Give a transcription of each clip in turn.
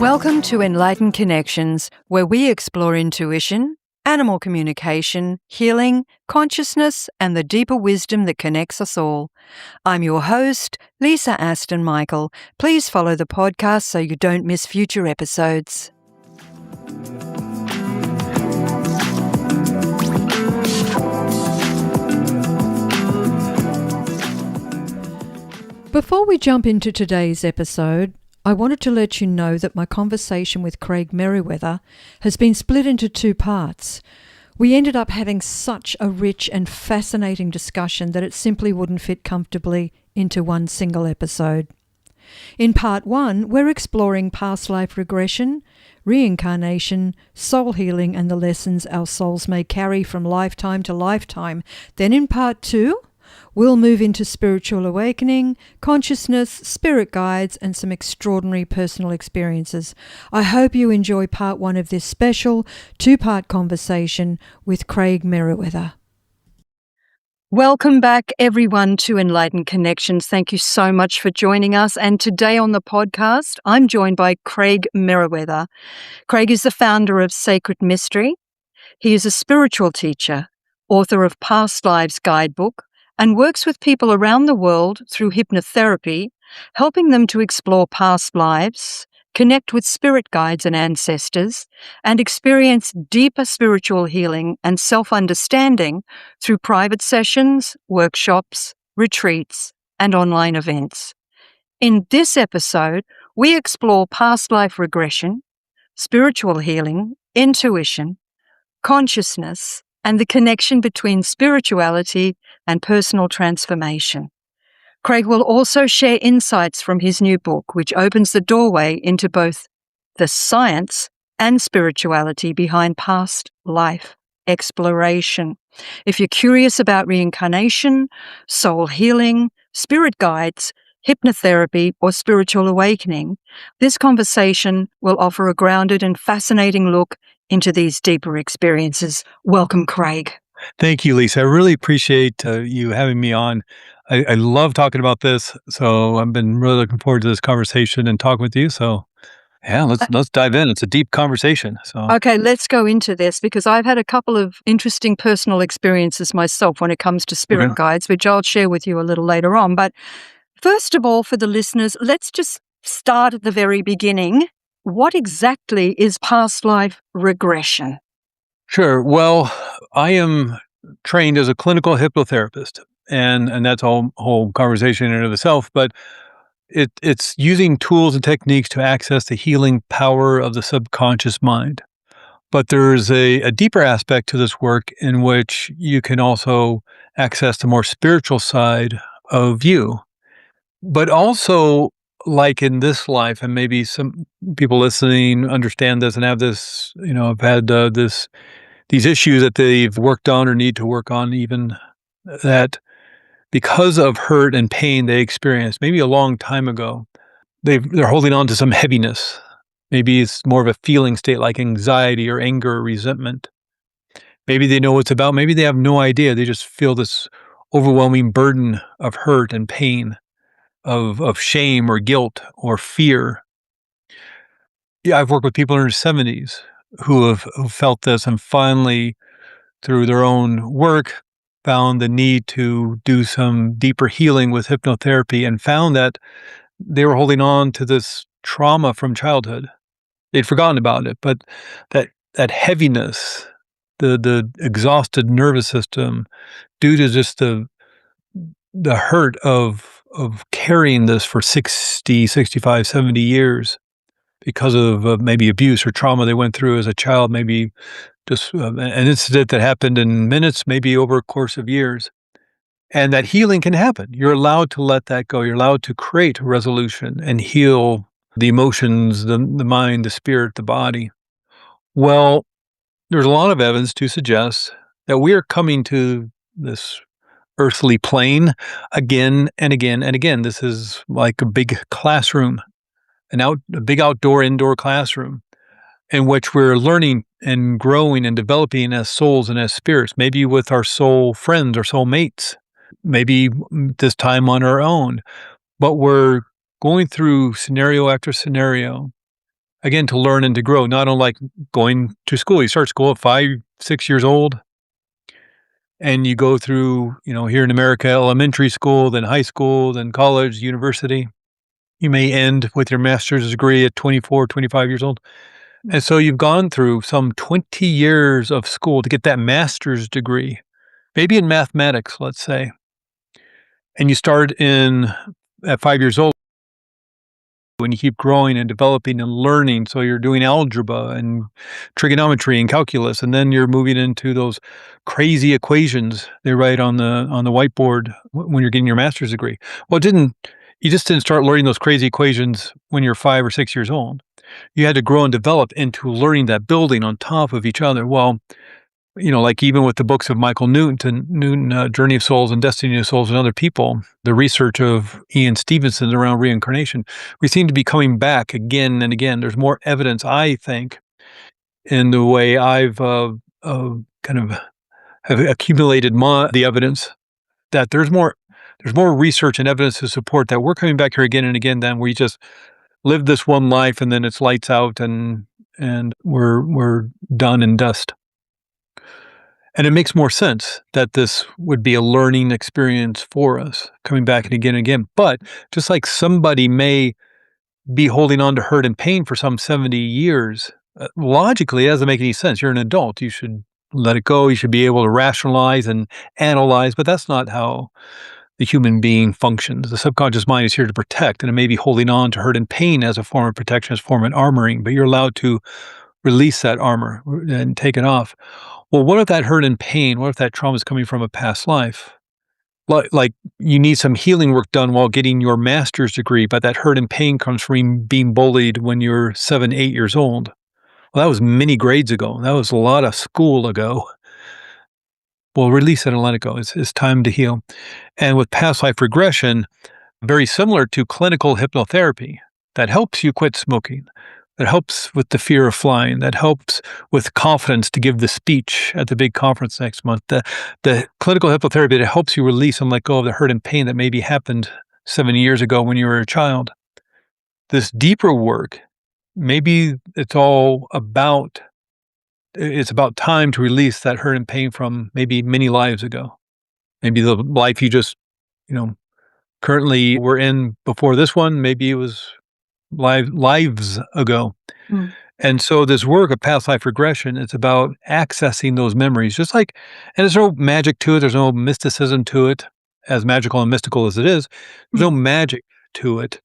Welcome to Enlightened Connections, where we explore intuition, animal communication, healing, consciousness, and the deeper wisdom that connects us all. I'm your host, Lisa Aston Michael. Please follow the podcast so you don't miss future episodes. Before we jump into today's episode, I wanted to let you know that my conversation with Craig Meriwether has been split into two parts. We ended up having such a rich and fascinating discussion that it simply wouldn't fit comfortably into one single episode. In part one, we're exploring past life regression, reincarnation, soul healing, and the lessons our souls may carry from lifetime to lifetime. Then in part two, we'll move into spiritual awakening, consciousness, spirit guides, and some extraordinary personal experiences. I hope you enjoy part one of this special two-part conversation with Craig Meriwether. Welcome back, everyone, to Enlightened Connections. Thank you so much for joining us. And today on the podcast, I'm joined by Craig Meriwether. Craig is the founder of Sacred Mystery. He is a spiritual teacher, author of Past Lives Guidebook, and works with people around the world through hypnotherapy, helping them to explore past lives, connect with spirit guides and ancestors, and experience deeper spiritual healing and self-understanding through private sessions, workshops, retreats, and online events. In this episode, we explore past life regression, spiritual healing, intuition, consciousness, and the connection between spirituality and personal transformation. Craig will also share insights from his new book, which opens the doorway into both the science and spirituality behind past life exploration. If you're curious about reincarnation, soul healing, spirit guides, hypnotherapy, or spiritual awakening, this conversation will offer a grounded and fascinating look into these deeper experiences. Welcome, Craig. Thank you, Lisa. I really appreciate you having me on. I love talking about this, so I've been really looking forward to this conversation and talking with you. So, yeah, let's dive in. It's a deep conversation. So, okay, let's go into this because I've had a couple of interesting personal experiences myself when it comes to spirit guides, which I'll share with you a little later on. But first of all, for the listeners, let's just start at the very beginning. What exactly is past life regression? Sure. Well, I am trained as a clinical hypnotherapist, and that's a whole conversation in and of itself. But it's using tools and techniques to access the healing power of the subconscious mind. But there's a deeper aspect to this work in which you can also access the more spiritual side of you. But also, like in this life, and maybe some people listening understand this and have this, have had these issues that they've worked on or need to work on, even that because of hurt and pain they experienced maybe a long time ago, they're holding on to some heaviness. Maybe it's more of a feeling state like anxiety or anger or resentment. Maybe they know what it's about. Maybe they have no idea. They just feel this overwhelming burden of hurt and pain, of shame or guilt or fear. Yeah, I've worked with people in their 70s who felt this and finally, through their own work, found the need to do some deeper healing with hypnotherapy and found that they were holding on to this trauma from childhood. They'd forgotten about it, but that heaviness, the exhausted nervous system, due to just the hurt of carrying this for 60, 65, 70 years because of maybe abuse or trauma they went through as a child, maybe just an incident that happened in minutes, maybe over a course of years. And that healing can happen. You're allowed to let that go. You're allowed to create resolution and heal the emotions, the mind, the spirit, the body. Well, there's a lot of evidence to suggest that we are coming to this earthly plane again and again and again. This is like a big classroom, a big outdoor, indoor classroom in which we're learning and growing and developing as souls and as spirits, maybe with our soul friends or soul mates, maybe this time on our own. But we're going through scenario after scenario again, to learn and to grow, not unlike going to school. You start school at 5, 6 years old, and you go through, here in America, elementary school, then high school, then college, university. You may end with your master's degree at 24, 25 years old. And so you've gone through some 20 years of school to get that master's degree, maybe in mathematics, let's say. And you start at 5 years old, when you keep growing and developing and learning. So you're doing algebra and trigonometry and calculus, and then you're moving into those crazy equations they write on the whiteboard when you're getting your master's degree. Well, you just didn't start learning those crazy equations when you're 5 or 6 years old. You had to grow and develop into learning that, building on top of each other. Well, like even with the books of Michael Newton, Journey of Souls and Destiny of Souls and other people, the research of Ian Stevenson around reincarnation, we seem to be coming back again and again. There's more evidence, I think, in the way I've kind of have accumulated the evidence, that there's more research and evidence to support that we're coming back here again and again. Then we just live this one life and then it's lights out and we're done in dust. And it makes more sense that this would be a learning experience for us, coming back and again. But just like somebody may be holding on to hurt and pain for some 70 years, logically, it doesn't make any sense. You're an adult. You should let it go. You should be able to rationalize and analyze, but that's not how the human being functions. The subconscious mind is here to protect, and it may be holding on to hurt and pain as a form of protection, as a form of armoring, but you're allowed to release that armor and take it off. Well, what if that hurt and pain, what if that trauma is coming from a past life? Like you need some healing work done while getting your master's degree, but that hurt and pain comes from being bullied when you're 7, 8 years old. Well, that was many grades ago. That was a lot of school ago. Well, release it and let it go. It's time to heal. And with past life regression, very similar to clinical hypnotherapy, that helps you quit smoking, that helps with the fear of flying, that helps with confidence to give the speech at the big conference next month. The clinical hypnotherapy that helps you release and let go of the hurt and pain that maybe happened 70 years ago when you were a child. This deeper work, maybe it's about time to release that hurt and pain from maybe many lives ago. Maybe the life you just, currently were in before this one, maybe it was lives ago. And so this work of past life regression, it's about accessing those memories, and there's no magic to it. There's no mysticism to it, as magical and mystical as it is. There's no magic to it.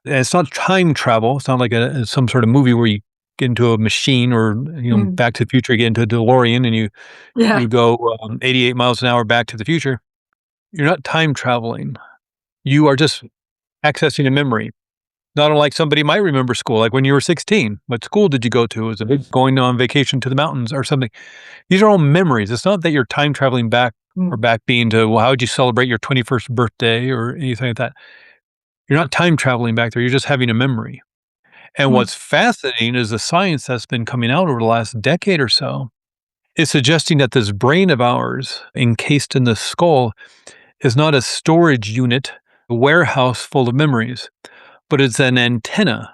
And it's not time travel. It's not like some sort of movie where you get into a machine or, Back to the Future, you get into a DeLorean and you go 88 miles an hour back to the future. You're not time traveling. You are just accessing a memory. Not unlike somebody might remember school, like when you were 16. What school did you go to? Was it going on vacation to the mountains or something? These are all memories. It's not that you're time traveling back or back being to, well, how would you celebrate your 21st birthday or anything like that? You're not time traveling back there. You're just having a memory. And what's fascinating is the science that's been coming out over the last decade or so is suggesting that this brain of ours encased in the skull is not a storage unit, a warehouse full of memories, but it's an antenna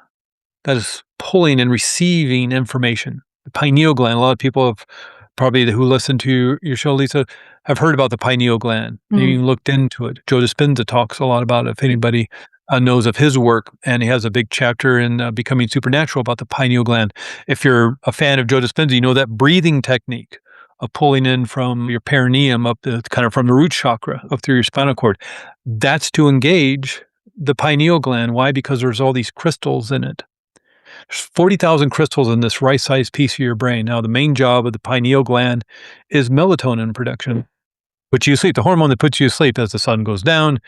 that is pulling and receiving information. The pineal gland, a lot of people have probably who listen to your show, Lisa, have heard about the pineal gland. Maybe even looked into it. Joe Dispenza talks a lot about it, if anybody knows of his work, and he has a big chapter in Becoming Supernatural about the pineal gland. If you're a fan of Joe Dispenza, you know that breathing technique of pulling in from your perineum up kind of from the root chakra up through your spinal cord. That's to engage the pineal gland. Why? Because there's all these crystals in it. There's 40,000 crystals in this rice-sized piece of your brain. Now, the main job of the pineal gland is melatonin production, puts you to sleep. The hormone that puts you to sleep as the sun goes down,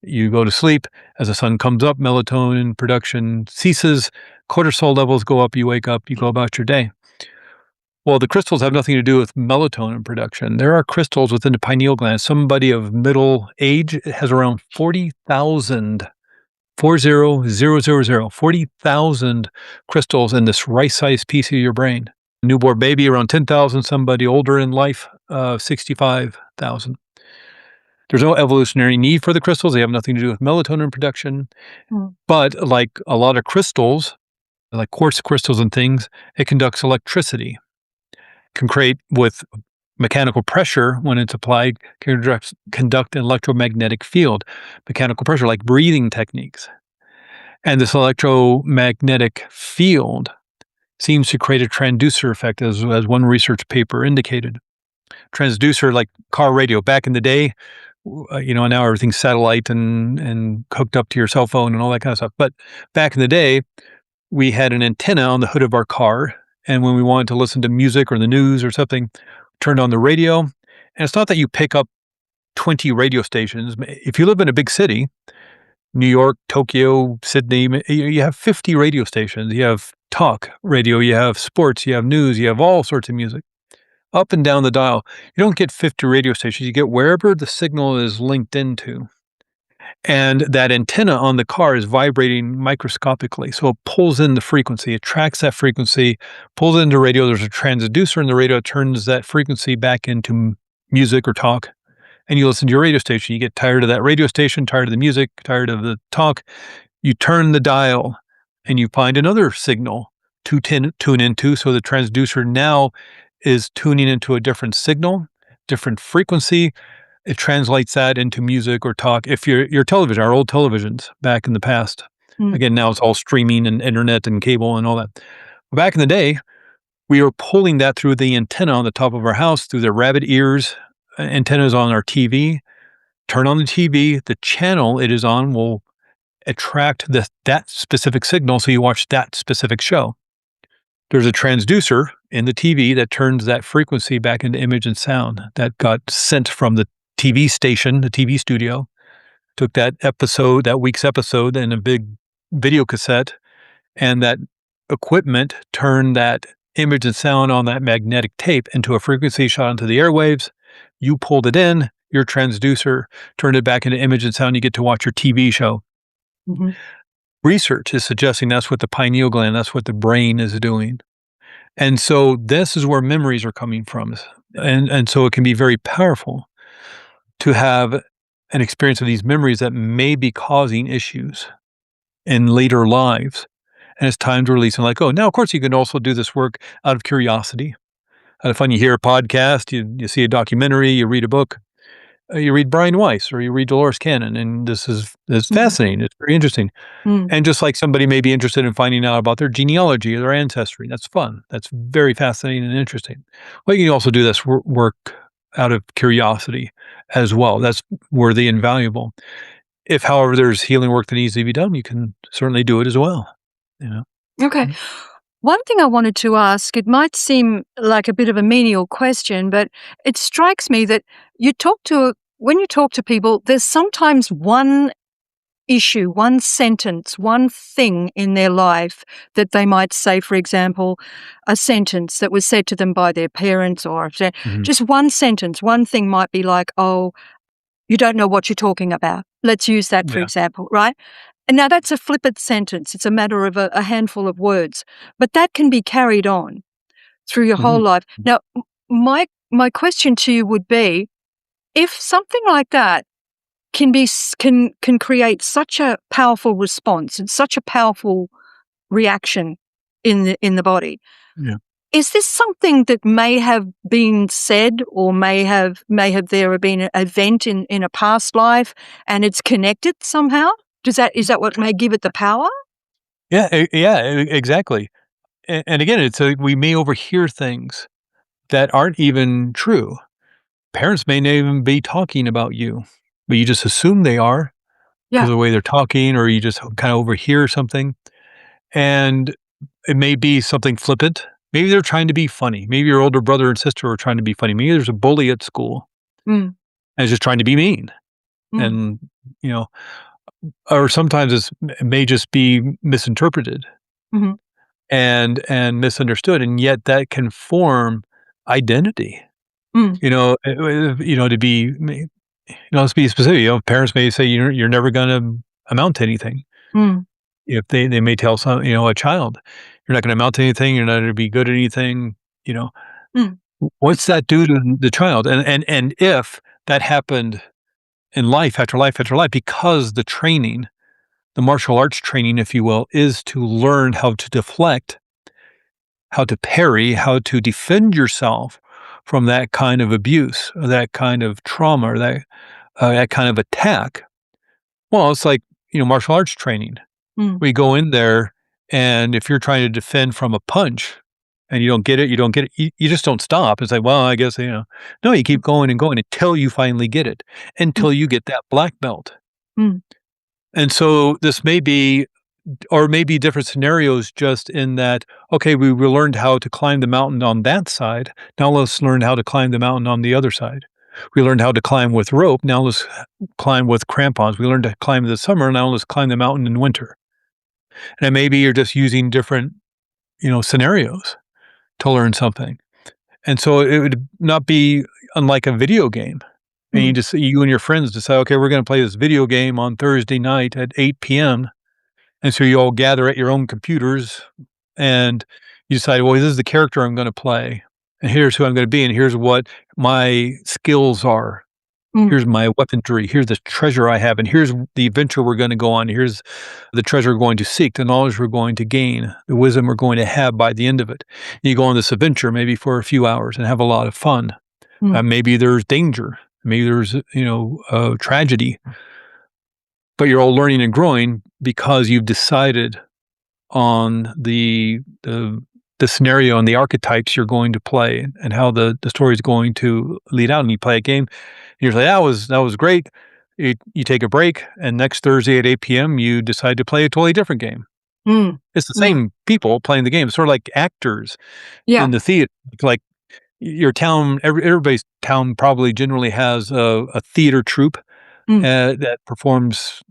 you go to sleep. As the sun comes up, melatonin production ceases, cortisol levels go up, you wake up, you go about your day. Well, the crystals have nothing to do with melatonin production. There are crystals within the pineal gland. Somebody of middle age has around 40,000 crystals in this rice-sized piece of your brain. A newborn baby, around 10,000. Somebody older in life, 65,000. There's no evolutionary need for the crystals. They have nothing to do with melatonin production. But like a lot of crystals, like quartz crystals and things, it conducts electricity, can create with mechanical pressure when it's applied, can conduct an electromagnetic field, mechanical pressure, like breathing techniques. And this electromagnetic field seems to create a transducer effect, as one research paper indicated. Transducer, like car radio, back in the day, now everything's satellite and hooked up to your cell phone and all that kind of stuff. But back in the day, we had an antenna on the hood of our car, and when we wanted to listen to music or the news or something, turned on the radio. And it's not that you pick up 20 radio stations. If you live in a big city, New York, Tokyo, Sydney, you have 50 radio stations. You have talk radio, you have sports, you have news, you have all sorts of music up and down the dial. You don't get 50 radio stations. You get wherever the signal is linked into. And that antenna on the car is vibrating microscopically. So it pulls in the frequency, it tracks that frequency, pulls it into radio. There's a transducer in the radio, turns that frequency back into music or talk. And you listen to your radio station. You get tired of that radio station, tired of the music, tired of the talk. You turn the dial and you find another signal to tune into. So the transducer now is tuning into a different signal, different frequency. It translates that into music or talk. If your television, our old televisions back in the past, again, now it's all streaming and internet and cable and all that. Back in the day, we were pulling that through the antenna on the top of our house, through the rabbit ears, antennas on our TV. Turn on the TV, the channel it is on will attract that specific signal, so you watch that specific show. There's a transducer in the TV that turns that frequency back into image and sound that got sent from the TV station, the TV studio, took that week's episode in a big video cassette, and that equipment turned that image and sound on that magnetic tape into a frequency shot into the airwaves. You pulled it in, your transducer turned it back into image and sound. You get to watch your TV show. Mm-hmm. Research is suggesting that's what the pineal gland, that's what the brain is doing. And so this is where memories are coming from. And so it can be very powerful to have an experience of these memories that may be causing issues in later lives. And it's time to release and let go. Now, of course, you can also do this work out of curiosity. Out of fun, you hear a podcast, you see a documentary, you read a book, you read Brian Weiss or you read Dolores Cannon, and it's fascinating. It's very interesting. And just like somebody may be interested in finding out about their genealogy or their ancestry, that's fun. That's very fascinating and interesting. Well, you can also do this work out of curiosity as well. That's worthy and valuable. If, however, there's healing work that needs to be done, you can certainly do it as well. Okay. One thing I wanted to ask, it might seem like a bit of a menial question, but it strikes me that when you talk to people, there's sometimes one issue, one sentence, one thing in their life that they might say, for example, a sentence that was said to them by their parents, or just one sentence, one thing might be like, oh, you don't know what you're talking about. Let's use that, for example, right? And now that's a flippant sentence. It's a matter of a handful of words, but that can be carried on through your whole life. Now, my question to you would be, if something like that can create such a powerful response and such a powerful reaction in the body, is this something that may have been said, or may have there been an event in a past life and it's connected somehow? Is that what may give it the power? Yeah, exactly. And again, we may overhear things that aren't even true. Parents may not even be talking about you, but you just assume they are because of the way they're talking, or you just kind of overhear something. And it may be something flippant. Maybe they're trying to be funny. Maybe your older brother and sister are trying to be funny. Maybe there's a bully at school and is just trying to be mean. And, or sometimes it may just be misinterpreted and misunderstood. And yet that can form identity. To be, let's be specific. Parents may say you're never going to amount to anything. If they may tell a child, you're not going to amount to anything. You're not going to be good at anything. What's that do to the child? And if that happened in life after life after life, because the the martial arts training, if you will, is to learn how to deflect, how to parry, how to defend yourself from that kind of abuse, or that kind of trauma, or that kind of attack. Well, it's like, martial arts training. Mm. We go in there, and if you're trying to defend from a punch and you don't get it, you just don't stop. It's like, well, I guess, no, you keep going and going until you finally get it, Mm. until you get that black belt. Mm. And so this may be, or maybe different scenarios, just in that, okay, we learned how to climb the mountain on that side. Now let's learn how to climb the mountain on the other side. We learned how to climb with rope. Now let's climb with crampons. We learned to climb in the summer. Now let's climb the mountain in winter. And maybe you're just using different, scenarios to learn something. And so it would not be unlike a video game. And Mm. you and your friends decide, okay, we're going to play this video game on Thursday night at 8 p.m. And so you all gather at your own computers and you decide, well, this is the character I'm going to play. And here's who I'm going to be. And here's what my skills are. Mm. Here's my weaponry. Here's the treasure I have. And here's the adventure we're going to go on. Here's the treasure we're going to seek, the knowledge we're going to gain, the wisdom we're going to have by the end of it. You go on this adventure maybe for a few hours and have a lot of fun. Mm. Maybe there's danger. Maybe there's, tragedy. But you're all learning and growing because you've decided on the scenario and the archetypes you're going to play and how the story is going to lead out. And you play a game, and you're like, that was great. You take a break, and next Thursday at 8 p.m., you decide to play a totally different game. Mm. It's the Mm. same people playing the game. It's sort of like actors Yeah. in the theater. Like your town, everybody's town probably generally has a theater troupe that performs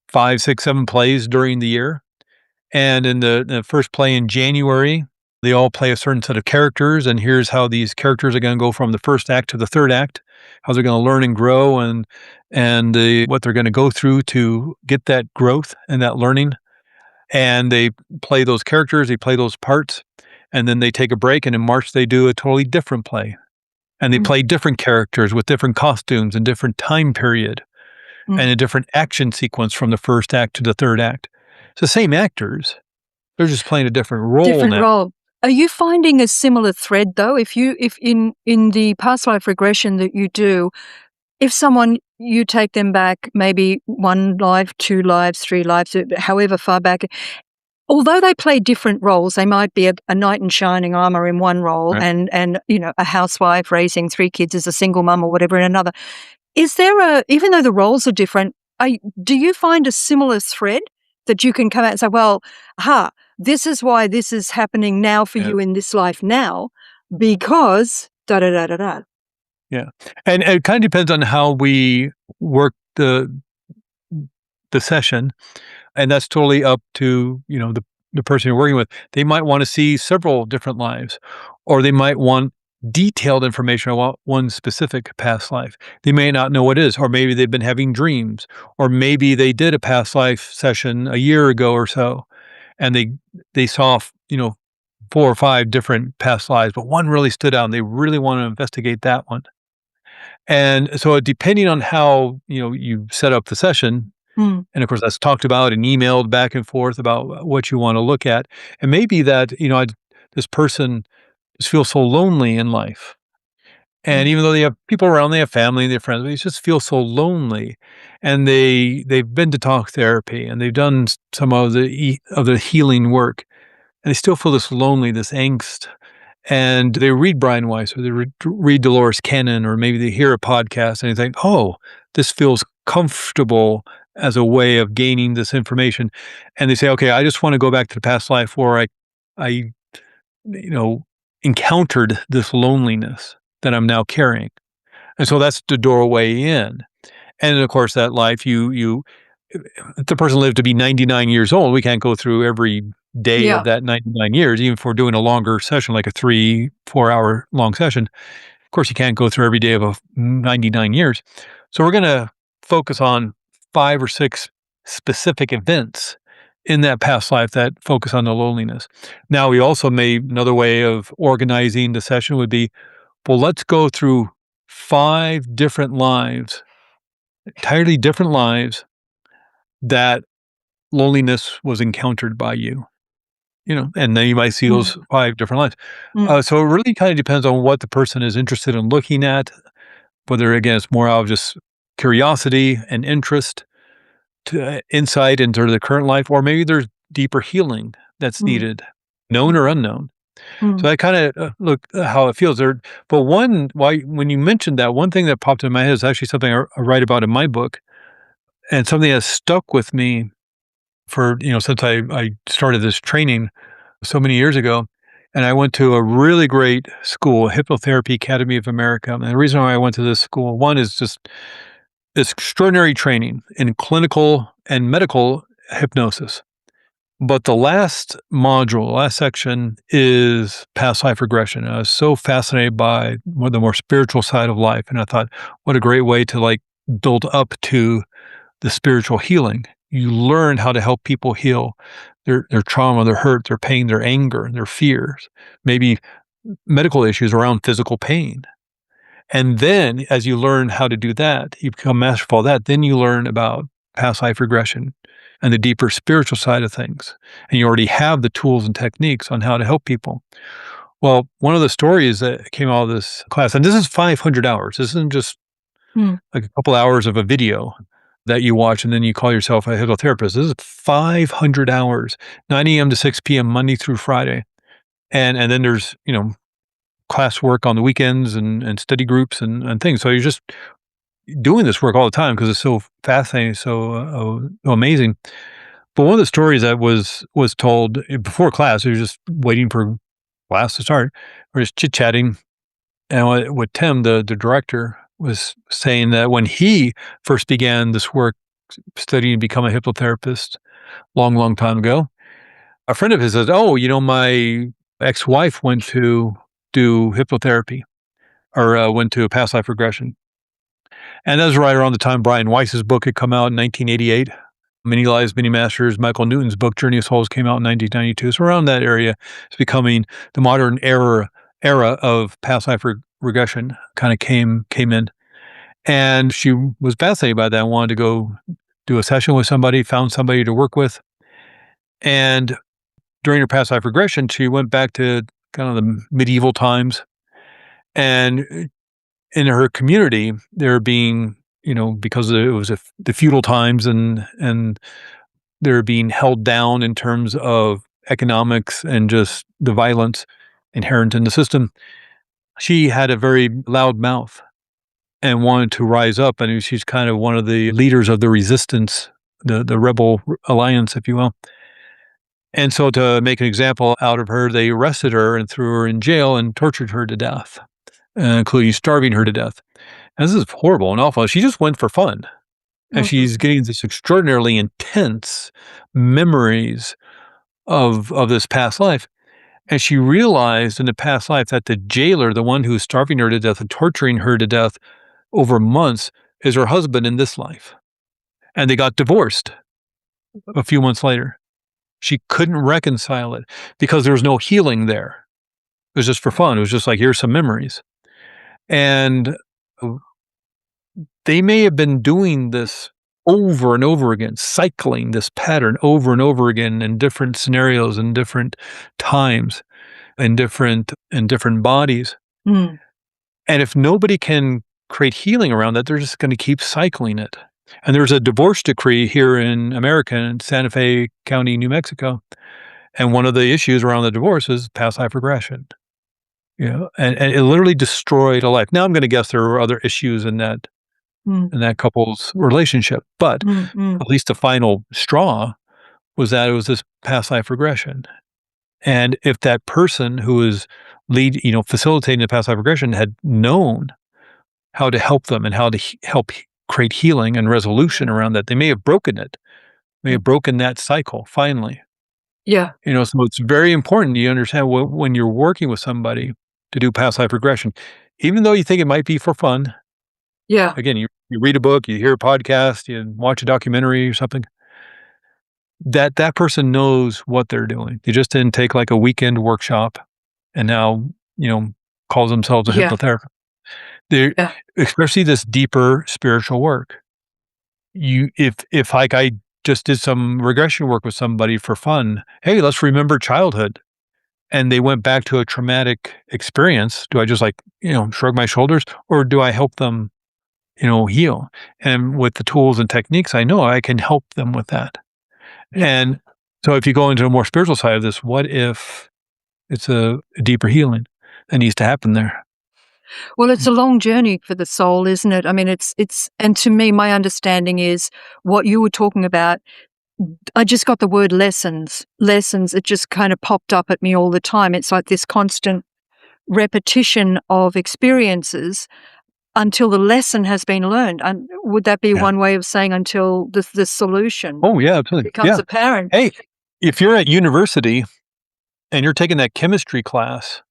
5, 6, 7 plays during the year. And in the first play in January, they all play a certain set of characters, and here's how these characters are going to go from the first act to the third act, how they're going to learn and grow, and what they're going to go through to get that growth and that learning. And they play those characters, they play those parts, and then they take a break. And in March, they do a totally different play, and they play different characters with different costumes and different time period, and a different action sequence from the first act to the third act. It's the same actors. They're just playing a different role Different now. role. Are you finding a similar thread though? If in the past life regression that you do, if someone, you take them back maybe 1 life, 2 lives, 3 lives, however far back, although they play different roles, they might be a knight in shining armor in one role, Right. and a housewife raising 3 kids as a single mum or whatever in another. Is there even though the roles are different, do you find a similar thread that you can come out and say, well, this is why this is happening now for you in this life now, because da da da da da. Yeah. And it kind of depends on how we work the session. And that's totally up to, the person you're working with. They might want to see several different lives, or they might want detailed information about one specific past life. They may not know what it is, or maybe they've been having dreams, or maybe they did a past life session a year ago or so, and they saw, 4 or 5 different past lives, but one really stood out and they really want to investigate that one. And so depending on how, you set up the session, Mm. and of course that's talked about and emailed back and forth about what you want to look at. And maybe that, this person just feels so lonely in life. And even though they have people around, they have family, they have friends, they just feel so lonely. And they've been to talk therapy and they've done some of the healing work, and they still feel this lonely, this angst. And they read Brian Weiss, or they read Dolores Cannon, or maybe they hear a podcast and they think, oh, this feels comfortable as a way of gaining this information. And they say, okay, I just want to go back to the past life where I encountered this loneliness that I'm now carrying. And so that's the doorway in. And of course, that life, if the person lived to be 99 years old, we can't go through every day of that 99 years, even if we're doing a longer session, like a 3-4 hour long session. Of course, you can't go through every day of 99 years. So we're going to focus on 5 or 6 specific events in that past life that focus on the loneliness. Now, we also another way of organizing the session would be, well, let's go through 5 different lives, entirely different lives, that loneliness was encountered by you, and then you might see Mm. those 5 different lines. Mm. So it really kind of depends on what the person is interested in looking at, whether, again, it's more out of just curiosity and interest to insight into the current life, or maybe there's deeper healing that's Mm. needed, known or unknown. Mm. So I kinda, look at how it feels there. But when you mentioned that, one thing that popped in my head is actually something I write about in my book, and something that stuck with me for, since I started this training so many years ago, and I went to a really great school, Hypnotherapy Academy of America, and the reason why I went to this school, one is just this extraordinary training in clinical and medical hypnosis. But the last module, the last section is past life regression. I was so fascinated by the more spiritual side of life. And I thought, what a great way to build up to the spiritual healing. You learn how to help people heal their trauma, their hurt, their pain, their anger, their fears, maybe medical issues around physical pain. And then as you learn how to do that, you become masterful at that, then you learn about past life regression and the deeper spiritual side of things. And you already have the tools and techniques on how to help people. Well, one of the stories that came out of this class, and this is 500 hours. This isn't just Mm. like a couple hours of a video that you watch and then you call yourself a hypnotherapist. This is 500 hours, 9 a.m. to 6 p.m., Monday through Friday. And then there's, class work on the weekends and study groups and things. So you're just doing this work all the time because it's so fascinating, so amazing. But one of the stories that was told before class, we were just waiting for class to start. We're just chit chatting, and what Tim, the director, was saying that when he first began this work, studying to become a hypnotherapist, long time ago, a friend of his says, "Oh, my ex-wife went to do hypnotherapy, or went to a past life regression." And that was right around the time Brian Weiss's book had come out in 1988. Many Lives, Many Masters, Michael Newton's book, Journey of Souls, came out in 1992. So around that area, it's becoming the modern era of past life regression kind of came in. And she was fascinated by that and wanted to go do a session with somebody, found somebody to work with. And during her past life regression, she went back to kind of the medieval times. And in her community, they're being, because it was the feudal times, and they're being held down in terms of economics and just the violence inherent in the system. She had a very loud mouth and wanted to rise up, and she's kind of one of the leaders of the resistance, the rebel alliance, if you will. And so, to make an example out of her, they arrested her and threw her in jail and tortured her to death, including starving her to death. And this is horrible and awful. She just went for fun. And Mhm. she's getting this extraordinarily intense memories of this past life. And she realized in the past life that the jailer, the one who was starving her to death and torturing her to death over months, is her husband in this life. And they got divorced a few months later. She couldn't reconcile it because there was no healing there. It was just for fun. It was just like, here's some memories. And they may have been doing this over and over again, cycling this pattern over and over again in different scenarios and different times in different bodies. Mm. And if nobody can create healing around that, they're just going to keep cycling it. And there's a divorce decree here in America, in Santa Fe County, New Mexico. And one of the issues around the divorce is past life regression. And it literally destroyed a life. Now I'm going to guess there were other issues Mm. in that couple's relationship, but Mm. Mm. at least the final straw was that it was this past life regression. And if that person who was facilitating the past life regression had known how to help them and how to help create healing and resolution around that, they may have broken it, may have broken that cycle finally. Yeah. So it's very important you understand when you're working with somebody to do past life regression, even though you think it might be for fun. Yeah. Again, you read a book, you hear a podcast, you watch a documentary or something, that person knows what they're doing. They just didn't take like a weekend workshop and now, calls themselves a Yeah. hypnotherapist. They're Yeah. especially this deeper spiritual work. If like I just did some regression work with somebody for fun. Hey, let's remember childhood. And they went back to a traumatic experience. Do I just shrug my shoulders, or do I help them, heal? And with the tools and techniques I know, I can help them with that. Yeah. And so if you go into a more spiritual side of this, what if it's a deeper healing that needs to happen there? Well, it's a long journey for the soul, isn't it? I mean, and to me, my understanding is what you were talking about. I just got the word lessons. Lessons, it just kind of popped up at me all the time. It's like this constant repetition of experiences until the lesson has been learned. And would that be Yeah. one way of saying until the solution Oh, yeah, absolutely. becomes Yeah. apparent? Hey, if you're at university and you're taking that chemistry class,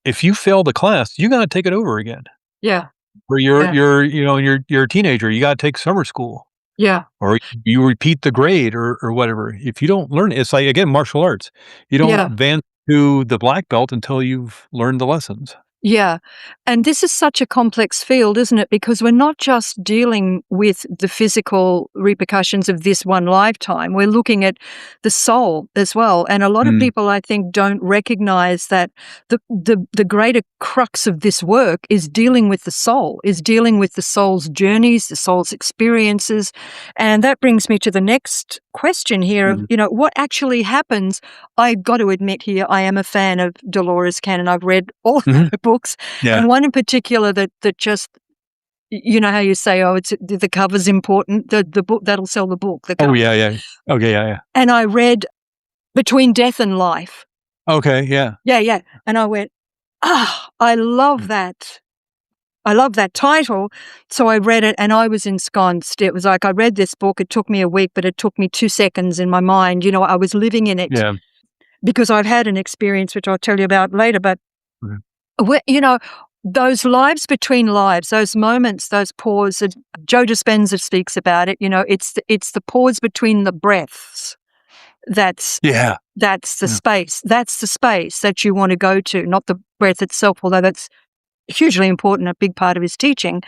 if you fail the class, you gotta take it over again. Yeah, Or yeah, you're a teenager, you gotta take summer school, yeah, or you repeat the grade or whatever. If you don't learn it, it's like, again, martial arts. You don't yeah. advance to the black belt until you've learned the lessons. Yeah. And this is such a complex field, isn't it? Because we're not just dealing with the physical repercussions of this one lifetime. We're looking at the soul as well. And a lot of Mm. people, I think, don't recognize that the greater crux of this work is dealing with the soul, is dealing with the soul's journeys, the soul's experiences. And that brings me to the next question here of, Mhm. what actually happens. I've got to admit here, I am a fan of Dolores Cannon. I've read all of Mhm. her books, Yeah. and one in particular that just, you know how you say, oh, it's the cover's important. The book that'll sell the book. The Oh, cover. yeah, yeah. Okay, yeah, yeah. And I read Between Death and Life. Okay, yeah. Yeah, yeah. And I went, I love Mm. that. I love that title. So I read it and I was ensconced. It was like I read this book. It took me a week, but it took me 2 seconds in my mind. I was living in it Yeah. because I've had an experience, which I'll tell you about later. But, Mhm. those lives between lives, those moments, those pauses, Joe Dispenza speaks about it. It's the pause between the breaths. Yeah. That's the Yeah. space. That's the space that you want to go to, not the breath itself, although that's hugely important, a big part of his teaching.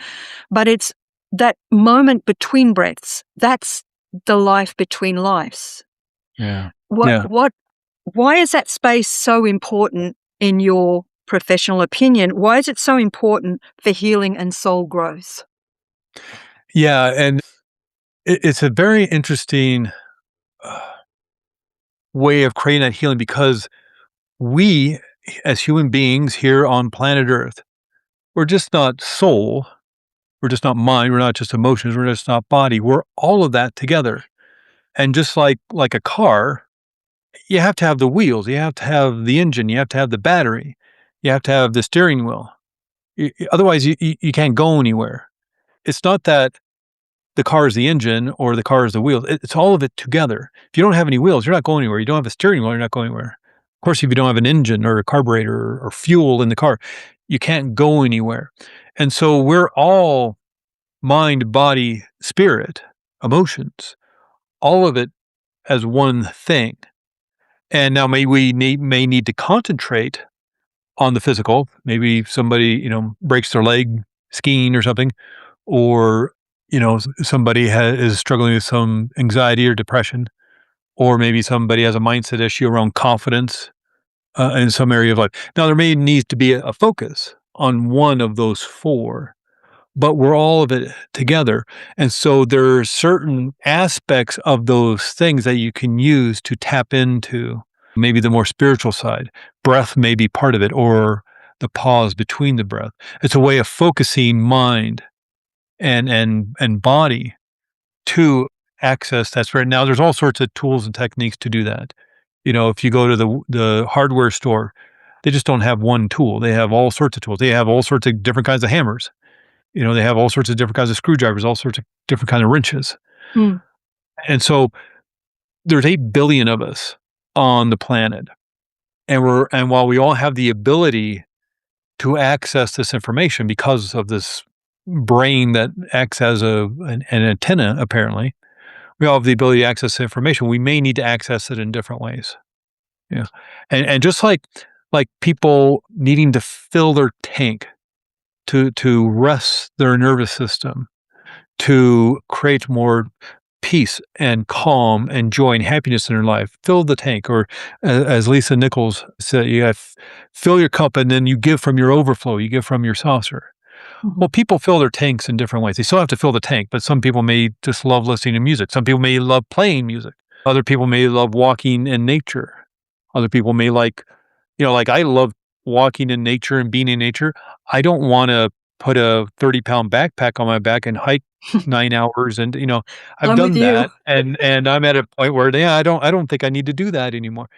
But it's that moment between breaths. That's the life between lives. Yeah. What Yeah. what why is that space so important in your professional opinion? Why is it so important for healing and soul growth? Yeah, and it's a very interesting, uh, way of creating that healing because we, as human beings here on planet Earth, we're just not soul, we're just not mind, we're not just emotions, we're just not body, we're all of that together. And just like a car, you have to have the wheels, you have to have the engine, you have to have the battery, you have to have the steering wheel. Otherwise, you can't go anywhere. It's not that the car is the engine or the car is the wheels. It's all of it together. If you don't have any wheels, you're not going anywhere. You don't have a steering wheel, you're not going anywhere. Of course, if you don't have an engine or a carburetor or fuel in the car, you can't go anywhere. And so we're all mind, body, spirit, emotions, all of it as one thing. And now may need to concentrate on the physical. Maybe somebody, breaks their leg skiing or something, or, somebody is struggling with some anxiety or depression, or maybe somebody has a mindset issue around confidence, in some area of life. Now, there may need to be a focus on one of those four, but we're all of it together. And so there are certain aspects of those things that you can use to tap into maybe the more spiritual side. Breath may be part of it, or the pause between the breath. It's a way of focusing mind and body to access that spirit. Now, there's all sorts of tools and techniques to do that. If you go to the hardware store, they just don't have one tool. They have all sorts of tools. They have all sorts of different kinds of hammers. They have all sorts of different kinds of screwdrivers, all sorts of different kind of wrenches. Mm. And so there's 8 billion of us on the planet. And while we all have the ability to access this information because of this brain that acts as an antenna, apparently, we all have the ability to access the information. We may need to access it in different ways. Yeah. And just like people needing to fill their tank to rest their nervous system, to create more peace and calm and joy and happiness in their life. Fill the tank, or as Lisa Nichols said, you have fill your cup and then you give from your overflow, you give from your saucer. Mhm. Well, people fill their tanks in different ways. They still have to fill the tank, but some people may just love listening to music. Some people may love playing music. Other people may love walking in nature. Other people may like I love walking in nature and being in nature. I don't want to put a 30-pound backpack on my back and hike 9 hours. And, I've I'm with done you. that. And I'm at a point where, yeah, I don't think I need to do that anymore.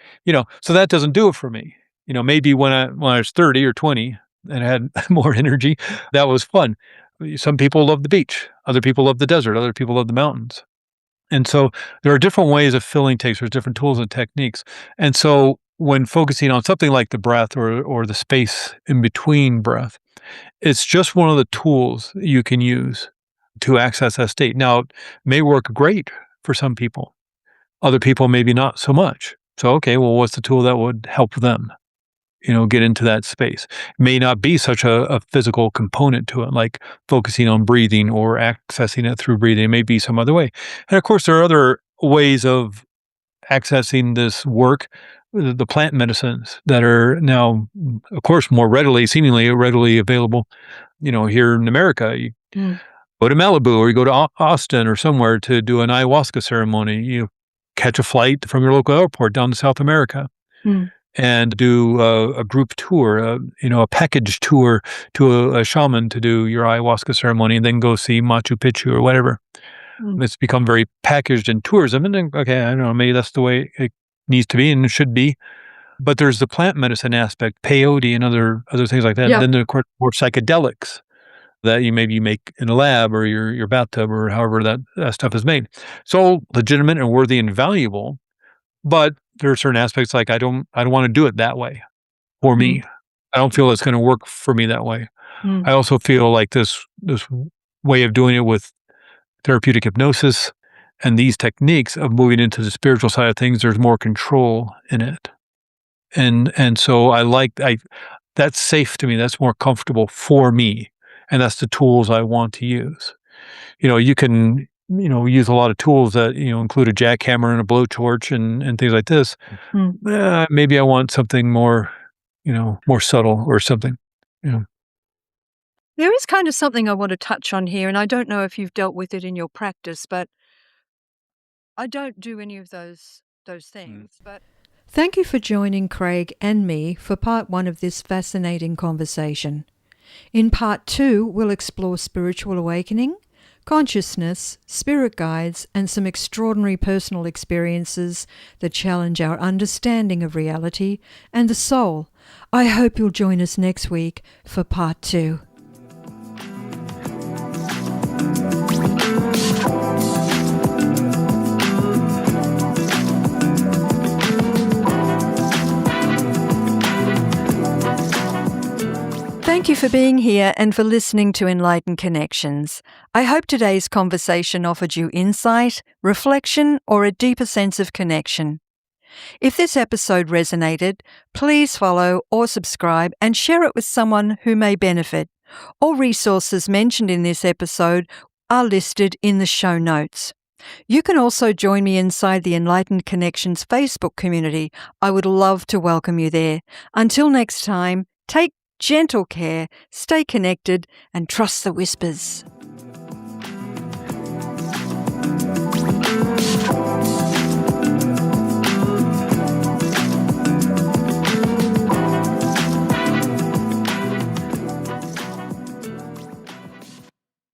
So that doesn't do it for me. Maybe when I was 30 or 20 and I had more energy, that was fun. Some people love the beach. Other people love the desert. Other people love the mountains. And so there are different ways of filling takes. There's different tools and techniques. And so when focusing on something like the breath or the space in between breath, it's just one of the tools you can use to access that state. Now, it may work great for some people. Other people maybe not so much. So, okay, well, what's the tool that would help them? Get into that space. May not be such a physical component to it, like focusing on breathing or accessing it through breathing. It may be some other way. And of course, there are other ways of accessing this work, the plant medicines that are now, of course, seemingly readily available. Here in America, you Mm. go to Malibu or you go to Austin or somewhere to do an ayahuasca ceremony. You catch a flight from your local airport down to South America Mm. and do a group tour, a package tour to a shaman to do your ayahuasca ceremony, and then go see Machu Picchu or whatever. Mm. It's become very packaged in tourism, and then, okay, I don't know, maybe that's the way it needs to be and it should be. But there's the plant medicine aspect, peyote and other things like that. Yeah. Then there are, of course, more psychedelics that you maybe make in a lab or your bathtub or however that stuff is made. So legitimate and worthy and valuable, but there are certain aspects like I don't wanna do it that way for Mm. me. I don't feel it's gonna work for me that way. Mm. I also feel like this way of doing it with therapeutic hypnosis and these techniques of moving into the spiritual side of things, there's more control in it. And so I that's safe to me, that's more comfortable for me, and that's the tools I want to use. You can, use a lot of tools that, include a jackhammer and a blowtorch and things like this. Mm. Maybe I want something more, more subtle or something, you know. There is kind of something I want to touch on here, and I don't know if you've dealt with it in your practice, but I don't do any of those things. But thank you for joining Craig and me for part 1 of this fascinating conversation. In part 2, we'll explore spiritual awakening, consciousness, spirit guides, and some extraordinary personal experiences that challenge our understanding of reality and the soul. I hope you'll join us next week for part 2. Thank you for being here and for listening to Enlightened Connections. I hope today's conversation offered you insight, reflection, or a deeper sense of connection. If this episode resonated, please follow or subscribe and share it with someone who may benefit. All resources mentioned in this episode are listed in the show notes. You can also join me inside the Enlightened Connections Facebook community. I would love to welcome you there. Until next time, take gentle care, stay connected, and trust the whispers.